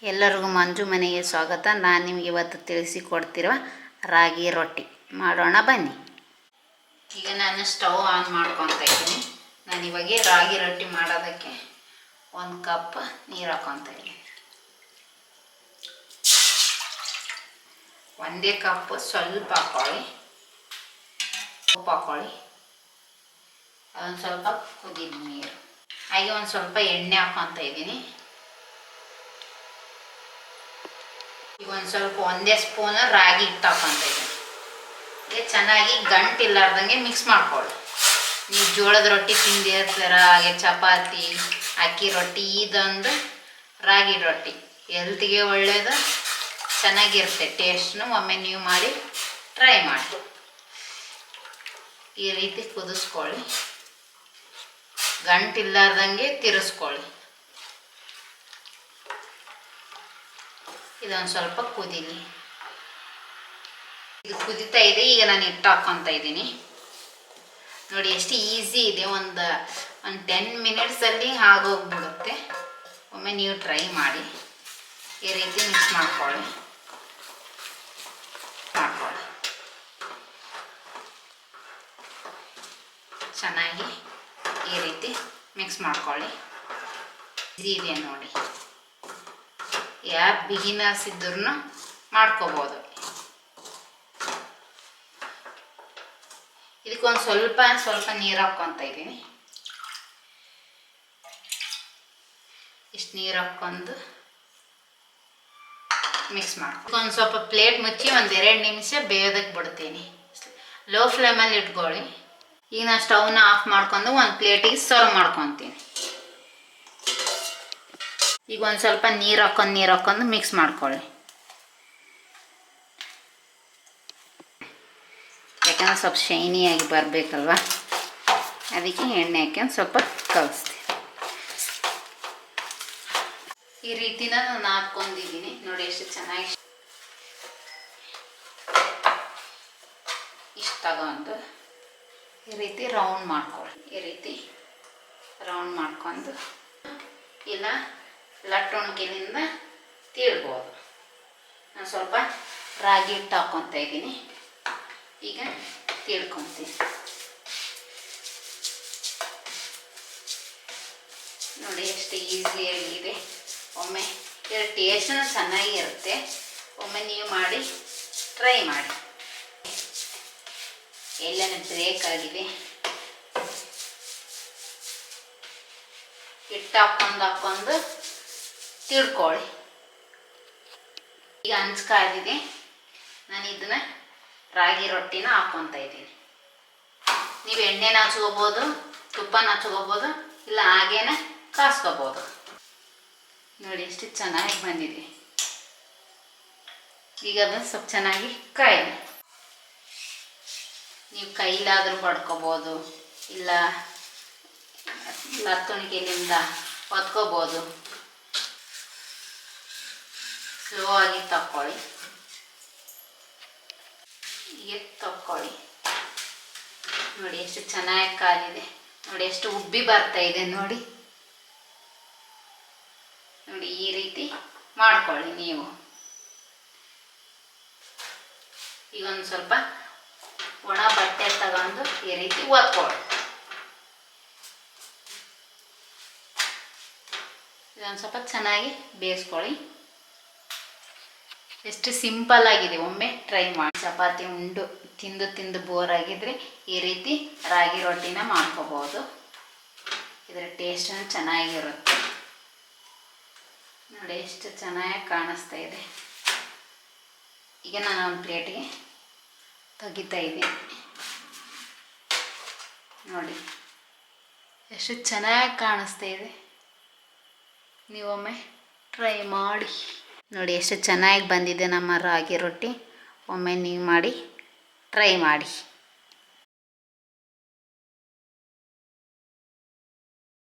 ಎಲ್ಲರಿಗೂ ಮಂಜು ಮನೆಗೆ ಸ್ವಾಗತ. ನಾನು ನಿಮಗೆ ಇವತ್ತು ತಿಳಿಸಿಕೊಡ್ತಿರುವ ರಾಗಿ ರೊಟ್ಟಿ ಮಾಡೋಣ ಬನ್ನಿ. ಈಗ ನಾನು ಸ್ಟವ್ ಆನ್ ಮಾಡ್ಕೊತಾ ಇದ್ದೀನಿ. ನಾನು ಇವಾಗ ರಾಗಿ ರೊಟ್ಟಿ ಮಾಡೋದಕ್ಕೆ 1 ಕಪ್ ನೀರು ಹಾಕ್ಕೊತಾ ಇದ್ದೀನಿ. 1 ಕಪ್ ಸ್ವಲ್ಪ ಹಾಕ್ಕೊಳ್ಳಿ, ಉಪ್ಪು ಹಾಕ್ಕೊಳ್ಳಿ, ಅದೊಂದು ಸ್ವಲ್ಪ ಕುದಿದ ನೀರು, ಹಾಗೆ ಒಂದು ಸ್ವಲ್ಪ ಎಣ್ಣೆ ಹಾಕ್ಕೊತಾ ಇದ್ದೀನಿ. ಈಗ ಒಂದು ಸ್ವಲ್ಪ 1 ಸ್ಪೂನ್ ರಾಗಿ ಹಿಟ್ಟು ಹಾಕ್ಕೊತಾ ಇದ್ದೀನಿ. ಈಗ ಚೆನ್ನಾಗಿ ಗಂಟಿಲ್ಲಾರ್ದಂಗೆ ಮಿಕ್ಸ್ ಮಾಡ್ಕೊಳ್ಳಿ. ನೀವು ಜೋಳದ ರೊಟ್ಟಿ ತಿಂದಿರ್ತೀರ, ಹಾಗೆ ಚಪಾತಿ, ಅಕ್ಕಿ ರೊಟ್ಟಿ, ಇದೊಂದು ರಾಗಿ ರೊಟ್ಟಿ ಹೆಲ್ತಿಗೆ ಒಳ್ಳೆಯದು, ಚೆನ್ನಾಗಿರುತ್ತೆ ಟೇಸ್ಟ್ನು. ಒಮ್ಮೆ ನೀವು ಮಾಡಿ ಟ್ರೈ ಮಾಡಿ. ಈ ರೀತಿ ಕುದಿಸ್ಕೊಳ್ಳಿ, ಗಂಟಿಲ್ಲಾರ್ದಂಗೆ ತಿರ್ಸ್ಕೊಳ್ಳಿ. ಇದೊಂದು ಸ್ವಲ್ಪ ಕುದೀಲಿ. ಇದು ಕುದೀತಾ ಇದೆ. ಈಗ ನಾನು ಹಿಟ್ಟು ಹಾಕ್ಕೊತಾ ಇದ್ದೀನಿ. ನೋಡಿ ಎಷ್ಟು ಈಸಿ ಇದೆ, ಒಂದು 10 ಮಿನಿಟ್ಸಲ್ಲಿ ಆಗೋಗ್ಬಿಡುತ್ತೆ. ಒಮ್ಮೆ ನೀವು ಟ್ರೈ ಮಾಡಿ. ಈ ರೀತಿ ಮಿಕ್ಸ್ ಮಾಡ್ಕೊಳ್ಳಿ. ಚೆನ್ನಾಗಿ ಈ ರೀತಿ ಮಿಕ್ಸ್ ಮಾಡ್ಕೊಳ್ಳಿ. ಈಸಿ ಇದೆ ನೋಡಿ, ಯಾರು ಬಿಗಿನರ್ಸ್ ಇದ್ರೂ ಮಾಡ್ಕೋಬೋದು. ಇದಕ್ಕೊಂದು ಸ್ವಲ್ಪ ನೀರು ಹಾಕ್ಕೊತಾ ಇದ್ದೀನಿ. ಇಷ್ಟು ನೀರು ಹಾಕ್ಕೊಂಡು ಮಿಕ್ಸ್ ಮಾಡ್ಕೊಂಡು ಒಂದು ಸ್ವಲ್ಪ ಪ್ಲೇಟ್ ಮುಚ್ಚಿ 1-2 ನಿಮಿಷ ಬೇಯೋದಕ್ಕೆ ಬಿಡ್ತೀನಿ. ಲೋ ಫ್ಲೇಮಲ್ಲಿ ಇಟ್ಕೊಳ್ಳಿ. ಈಗ ನಾನು ಸ್ಟವ್ನ ಆಫ್ ಮಾಡ್ಕೊಂಡು ಒಂದು ಪ್ಲೇಟಿಗೆ ಸರ್ವ್ ಮಾಡ್ಕೊತೀನಿ. ಈಗ ಒಂದು ಸ್ವಲ್ಪ ನೀರು ಹಾಕ್ಕೊಂಡು ಮಿಕ್ಸ್ ಮಾಡ್ಕೊಳ್ಳಿ. ಯಾಕಂದ್ರೆ ಸ್ವಲ್ಪ ಶೈನಿಯಾಗಿ ಬರಬೇಕಲ್ವ, ಅದಕ್ಕೆ ಎಣ್ಣೆ ಹಾಕ್ಯಂಡು ಸ್ವಲ್ಪ ಕಲಿಸ್ತೀನಿ. ಈ ರೀತಿನ ನಾನು ಹಾಕ್ಕೊಂಡಿದ್ದೀನಿ. ನೋಡಿ ಎಷ್ಟು ಚೆನ್ನಾಗಿ ಇಷ್ಟು ತಗೊಂಡು ಈ ರೀತಿ ರೌಂಡ್ ಮಾಡ್ಕೊಳ್ಳಿ. ಈ ರೀತಿ ರೌಂಡ್ ಮಾಡ್ಕೊಂಡು, ಇಲ್ಲ ಲಟ್ಟಣಿಕೆಯಿಂದ ತೀಡ್ಬೋದು. ನಾನು ಸ್ವಲ್ಪ ರಾಗಿ ಹಿಟ್ಟು ಹಾಕ್ಕೊತಾ ಇದ್ದೀನಿ. ಈಗ ತೀಡ್ಕೊತೀನಿ. ನೋಡಿ ಎಷ್ಟು ಈಸಿಯಾಗಿದೆ. ಒಮ್ಮೆ ಇದರ ಟೇಸ್ಟೂ ಚೆನ್ನಾಗಿರುತ್ತೆ. ಒಮ್ಮೆ ನೀವು ಮಾಡಿ ಟ್ರೈ ಮಾಡಿ. ಎಲ್ಲನೂ ಬ್ರೇಕ್ ಆಗಿದೆ. ಹಿಟ್ಟು ಹಾಕ್ಕೊಂಡು ತಿಳ್ಕೊಳ್ಳಿ. ಈಗ ಹಂಚ್ಕಾದಿದೆ. ನಾನು ಇದನ್ನ ರಾಗಿ ರೊಟ್ಟಿನ ಹಾಕ್ಕೊತಾ ಇದ್ದೀನಿ. ನೀವು ಎಣ್ಣೆನ ಹಚ್ಕೋಬೋದು, ತುಪ್ಪನ ಹಚ್ಕೋಬೋದು, ಇಲ್ಲ ಹಾಗೇನೆ ಕಾಸ್ಕೋಬೋದು. ನೋಡಿ ಎಷ್ಟು ಚೆನ್ನಾಗಿ ಬಂದಿದೆ. ಈಗ ಅದನ್ನು ಸ್ವಲ್ಪ ಚೆನ್ನಾಗಿ ಕಾಯಿಲಿ. ನೀವು ಕೈಲಾದರೂ ಬಡ್ಕೋಬೋದು, ಇಲ್ಲ ಲತ್ತಣಿಕೆಯಿಂದ ಹೊತ್ಕೋಬೋದು. ಸ್ಲೋ ಆಗಿ ತಕ್ಕೊಳ್ಳಿ. ಹೀಗೆ ತಕ್ಕೊಳ್ಳಿ. ನೋಡಿ ಎಷ್ಟು ಚೆನ್ನಾಗಿ ಕಾದಿದೆ. ನೋಡಿ ಎಷ್ಟು ಉಬ್ಬಿ ಬರ್ತಾ ಇದೆ. ನೋಡಿ ಈ ರೀತಿ ಮಾಡ್ಕೊಳ್ಳಿ ನೀವು. ಈಗ ಒಂದು ಸ್ವಲ್ಪ ಒಣ ಬಟ್ಟೆ ತಗೊಂಡು ಈ ರೀತಿ ಒತ್ಕೊಳ್ಳಿ. ಇದೊಂದು ಸ್ವಲ್ಪ ಚೆನ್ನಾಗಿ ಬೇಯಿಸ್ಕೊಳ್ಳಿ. ಎಷ್ಟು ಸಿಂಪಲ್ ಆಗಿದೆ. ಒಮ್ಮೆ ಟ್ರೈ ಮಾಡಿ. ಚಪಾತಿ ಉಂಡು ತಿಂದು ಬೋರ್ ಆಗಿದ್ರೆ ಈ ರೀತಿ ರಾಗಿ ರೊಟ್ಟಿನ ಮಾಡ್ಕೋಬೋದು. ಇದರ ಟೇಸ್ಟನ್ನು ಚೆನ್ನಾಗಿರುತ್ತೆ. ನೋಡಿ ಎಷ್ಟು ಚೆನ್ನಾಗಿ ಕಾಣಿಸ್ತಾ ಇದೆ. ಈಗ ನಾನು ಒಂದು ಪ್ಲೇಟಿಗೆ ತೆಗಿತಾ ಇದ್ದೀನಿ. ನೋಡಿ ಎಷ್ಟು ಚೆನ್ನಾಗಿ ಕಾಣಿಸ್ತಾ ಇದೆ. ನೀವೊಮ್ಮೆ ಟ್ರೈ ಮಾಡಿ. ನೋಡಿ ಎಷ್ಟು ಚೆನ್ನಾಗಿ ಬಂದಿದೆ ನಮ್ಮ ರಾಗಿ ರೊಟ್ಟಿ. ಒಮ್ಮೆ ನೀವು ಮಾಡಿ ಟ್ರೈ ಮಾಡಿ.